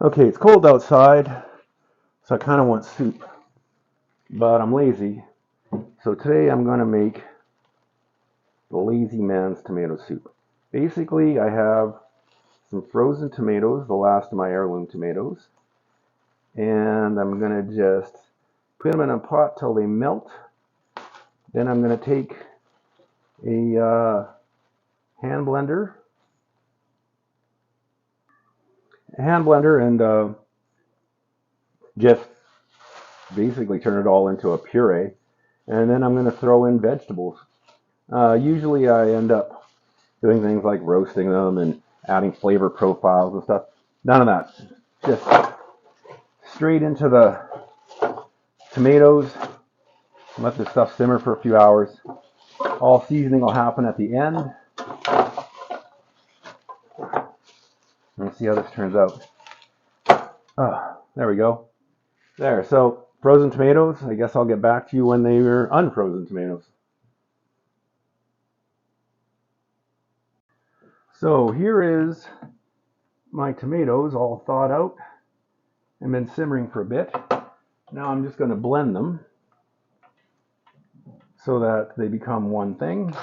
Okay, it's cold outside, so I kind of want soup, but I'm lazy. So today I'm going to make the lazy man's tomato soup. Basically, I have some frozen tomatoes, the last of my heirloom tomatoes, and I'm going to just put them in a pot till they melt. Then I'm going to take a hand blender, and just basically turn it all into a puree. And then I'm going to throw in vegetables. Usually I end up doing things like roasting them and adding flavor profiles and stuff. None of that. Just straight into the tomatoes. Let this stuff simmer for a few hours. All seasoning will happen at the end. Let's see how this turns out. There we go. There. So frozen tomatoes. I guess I'll get back to you when they are unfrozen tomatoes. So here is my tomatoes all thawed out and been simmering for a bit. Now I'm just going to blend them so that they become one thing.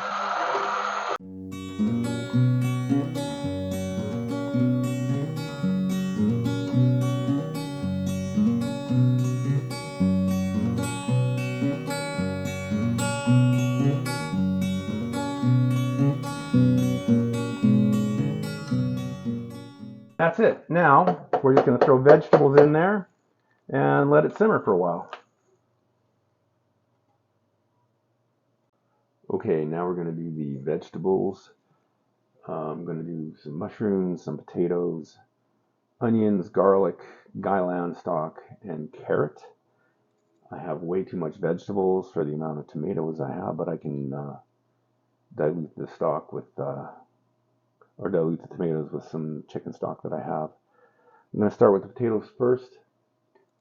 That's it. Now we're just going to throw vegetables in there and let it simmer for a while. Okay, now we're going to do the vegetables. I'm going to do some mushrooms, some potatoes, onions, garlic, guyland stalk, and carrot. I have way too much vegetables for the amount of tomatoes I have, but I can dilute the stock with, or dilute the tomatoes with some chicken stock that I have. I'm going to start with the potatoes first.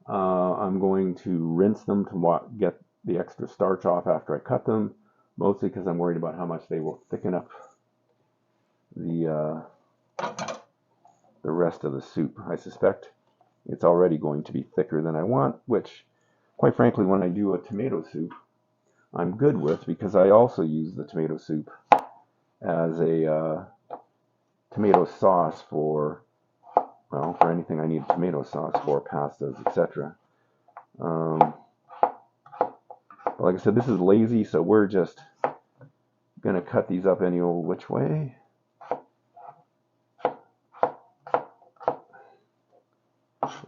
I'm going to rinse them to get the extra starch off after I cut them, mostly because I'm worried about how much they will thicken up the rest of the soup. I suspect it's already going to be thicker than I want, which, quite frankly, when I do a tomato soup, I'm good with, because I also use the tomato soup as a tomato sauce for, well, for anything I need tomato sauce for, pastas, etc. Like I said, this is lazy, so we're just going to cut these up any old which way.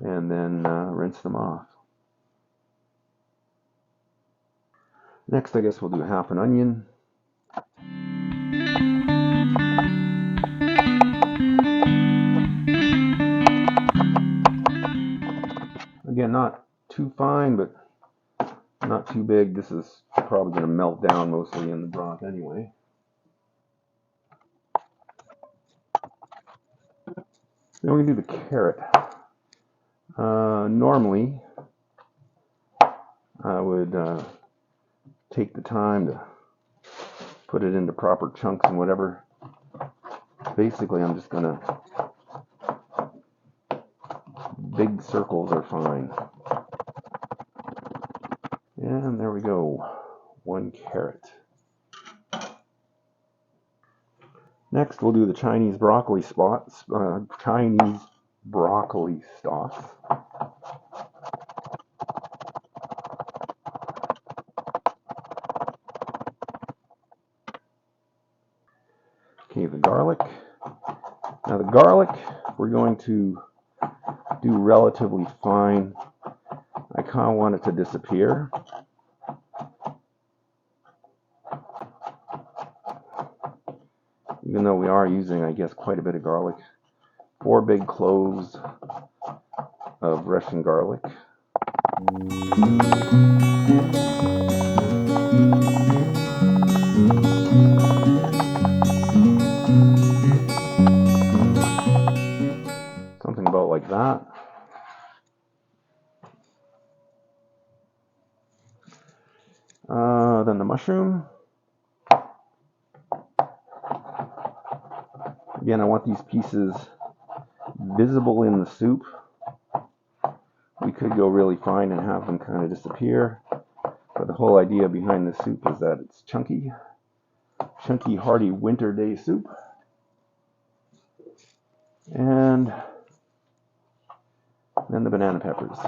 And then rinse them off. Next, I guess we'll do half an onion. Again, not too fine, but not too big. This is probably going to melt down mostly in the broth anyway. Then we're going to do the carrot. Normally, I would take the time to put it into proper chunks and whatever. Basically, I'm just going to, big circles are fine. And there we go, one carrot. Next, we'll do the Chinese broccoli stalks. Okay, the garlic. Now the garlic, we're going to do relatively fine. I kind of want it to disappear. Even though we are using, I guess, quite a bit of garlic. 4 big cloves of Russian garlic. Something about like that. Then the mushroom. Again, I want these pieces visible in the soup. We could go really fine and have them kind of disappear. But the whole idea behind this soup is that it's chunky, hearty winter day soup. And then the banana peppers.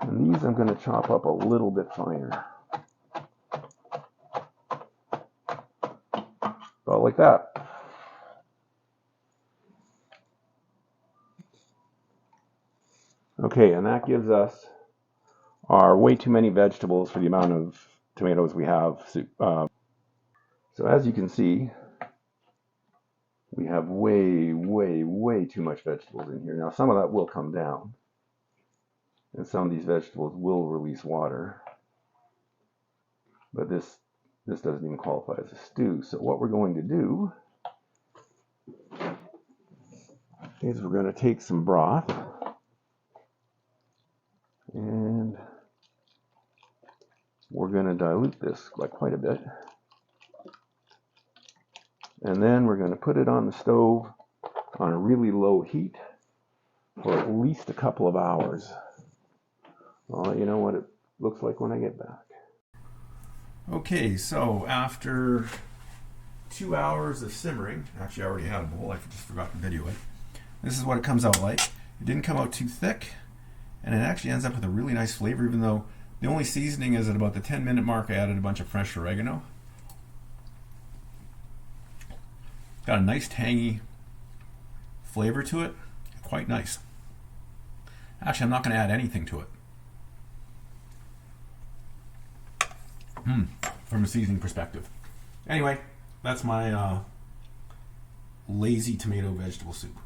And these I'm going to chop up a little bit finer. About like that. Okay, and that gives us our way too many vegetables for the amount of tomatoes we have. So as you can see, we have way too much vegetables in here. Now some of that will come down, and some of these vegetables will release water, but this doesn't even qualify as a stew. So what we're going to do is we're going to take some broth and we're going to dilute this by quite a bit. And then we're going to put it on the stove on a really low heat for at least a couple of hours. I'll let you know what it looks like when I get back. Okay, so after 2 hours of simmering, actually I already had a bowl, I just forgot to video it. This is what it comes out like. It didn't come out too thick, and it actually ends up with a really nice flavor, even though the only seasoning is at about the 10-minute mark. I added a bunch of fresh oregano. Got a nice tangy flavor to it, quite nice. Actually, I'm not going to add anything to it. From a seasoning perspective. Anyway, that's my lazy tomato vegetable soup.